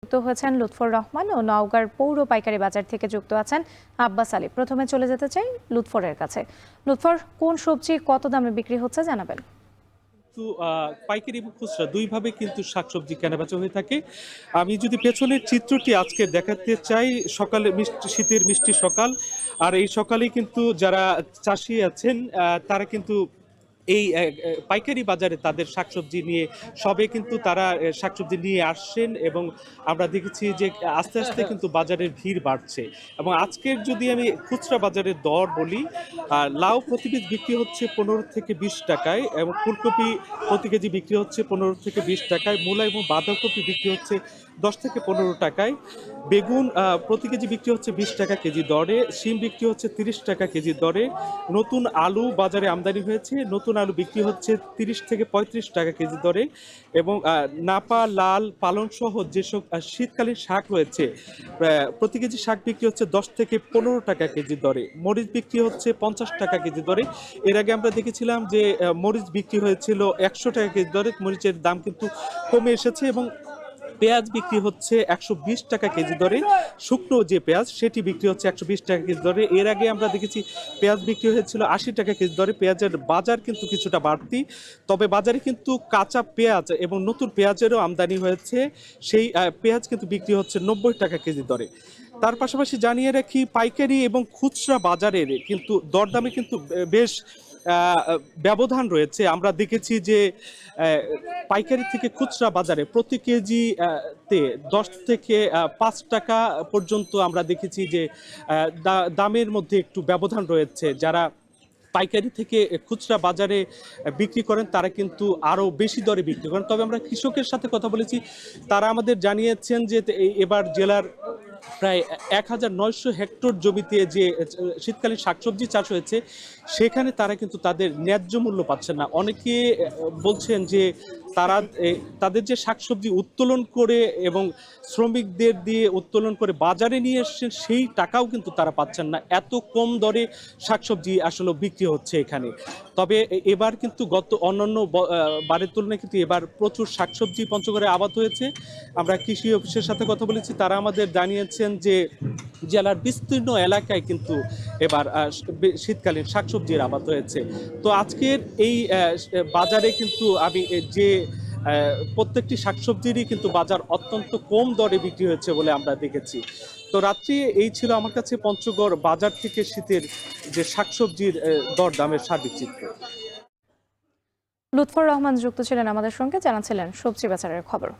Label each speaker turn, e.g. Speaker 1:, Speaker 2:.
Speaker 1: যুক্ত হয়েছেন লুৎফর রহমান ও নওগাঁর পৌর পাইকারি বাজার থেকে যুক্ত আছেন আব্বাস আলী। প্রথমে চলে যেতে চাই লুৎফরের কাছে। লুৎফর, কোন সবজি কত দামে বিক্রি হচ্ছে জানাবেন?
Speaker 2: পাইকারি এবং খুচরা দুইভাবে কিন্তু শাকসবজি কেনাবেচা হয়ে থাকে। আমি যদি পেছনের চিত্রটি আজকে দেখাতে চাই, সকালে শীতের মিষ্টি সকাল, আর এই সকালেই কিন্তু যারা চাষি আছেন তারা কিন্তু এই পাইকারি বাজারে তাদের শাকসবজি নিয়ে সবে কিন্তু তারা শাকসবজি নিয়ে আসছেন, এবং আমরা দেখেছি যে আস্তে আস্তে কিন্তু বাজারের ভিড় বাড়ছে। এবং আজকের যদি আমি খুচরা বাজারের দর বলি, লাউ প্রতি পিস বিক্রি হচ্ছে 15 থেকে 20 টাকায়, এবং ফুলকপি প্রতি কেজি বিক্রি হচ্ছে 15 থেকে 20 টাকায়, মূলা এবং বাঁধাকপি বিক্রি হচ্ছে 10 থেকে 15 টাকায়, বেগুন প্রতি কেজি বিক্রি হচ্ছে 20 টাকা কেজি দরে, শিম বিক্রি হচ্ছে 30 টাকা কেজি দরে, নতুন আলু বাজারে আমদানি হয়েছে, নতুন আলু বিক্রি হচ্ছে 30 থেকে 35 টাকা কেজি দরে, এবং নাপা, লাল, পালং সহ যেসব শীতকালীন শাক রয়েছে প্রতি কেজি শাক বিক্রি হচ্ছে 10 থেকে 15 টাকা কেজি দরে, মরিচ বিক্রি হচ্ছে 50 টাকা কেজি দরে। এর আগে আমরা দেখেছিলাম যে মরিচ বিক্রি হয়েছিল 100 টাকা কেজি দরে, মরিচের দাম কিন্তু কমে এসেছে, এবং পেঁয়াজ বিক্রি হচ্ছে 120 টাকা কেজি দরে, শুকনো যে পেঁয়াজ সেটি বিক্রি হচ্ছে 120 টাকা কেজি দরে। এর আগে আমরা দেখেছি পেঁয়াজ বিক্রি হয়েছিল 80 টাকা কেজি দরে। পেঁয়াজের বাজার কিন্তু কিছুটা বাড়তি, তবে বাজারে কিন্তু কাঁচা পেঁয়াজ এবং নতুন পেঁয়াজেরও আমদানি হয়েছে, সেই পেঁয়াজ কিন্তু বিক্রি হচ্ছে 90 টাকা কেজি দরে। তার পাশাপাশি জানিয়ে রাখি, পাইকারি এবং খুচরা বাজারের কিন্তু দরদামে কিন্তু বেশ ব্যবধান রয়েছে। আমরা দেখেছি যে পাইকারি থেকে খুচরা বাজারে প্রতি কেজি তে 10 থেকে 5 টাকা পর্যন্ত আমরা দেখেছি যে দামের মধ্যে একটু ব্যবধান রয়েছে। যারা পাইকারি থেকে খুচরা বাজারে বিক্রি করেন তারা কিন্তু আরো বেশি দরে বিক্রি করেন। তবে আমরা কৃষকের সাথে কথা বলেছি, তারা আমাদের জানিয়েছেন যে এবার জেলার প্রায় 1900 হেক্টর জমিতে যে শীতকালীন শাকসবজি চাষ হয়েছে, সেখানে তারা কিন্তু তাদের ন্যায্য মূল্য পাচ্ছেন না। অনেকে বলছেন যে তারা তাদের যে শাকসবজি উত্তোলন করে এবং শ্রমিকদের দিয়ে উত্তোলন করে বাজারে নিয়ে এসছেন, সেই টাকাও কিন্তু তারা পাচ্ছেন না। এত কম দরে শাকসবজি আসলে বিক্রি হচ্ছে এখানে। তবে এবার কিন্তু গত অন্যান্য বারের তুলনায় কিন্তু এবার প্রচুর শাকসবজি পঞ্চগড়ে আবাদ হয়েছে। আমরা কৃষি অফিসের সাথে কথা বলেছি, তারা আমাদের জানিয়েছেন যে জেলার বিস্তীর্ণ এলাকায় কিন্তু এবার শীতকালীন শাকসবজির আবাদ হয়েছে। তো আজকের এই বাজারে কিন্তু আমি যে প্রত্যেকটি শাকসবজিরই কিন্তু বাজার অত্যন্ত কম দরে বিক্রি হয়েছে বলে আমরা দেখেছি। তো রাত্রি এই ছিল আমার কাছে পঞ্চগড় বাজার থেকে শীতের যে শাকসবজির দরদামের সার্বিক চিত্র।
Speaker 1: লুৎফর রহমান যুক্ত ছিলেন আমাদের সঙ্গে, জানাচ্ছিলেন সবজি বাজারের খবর।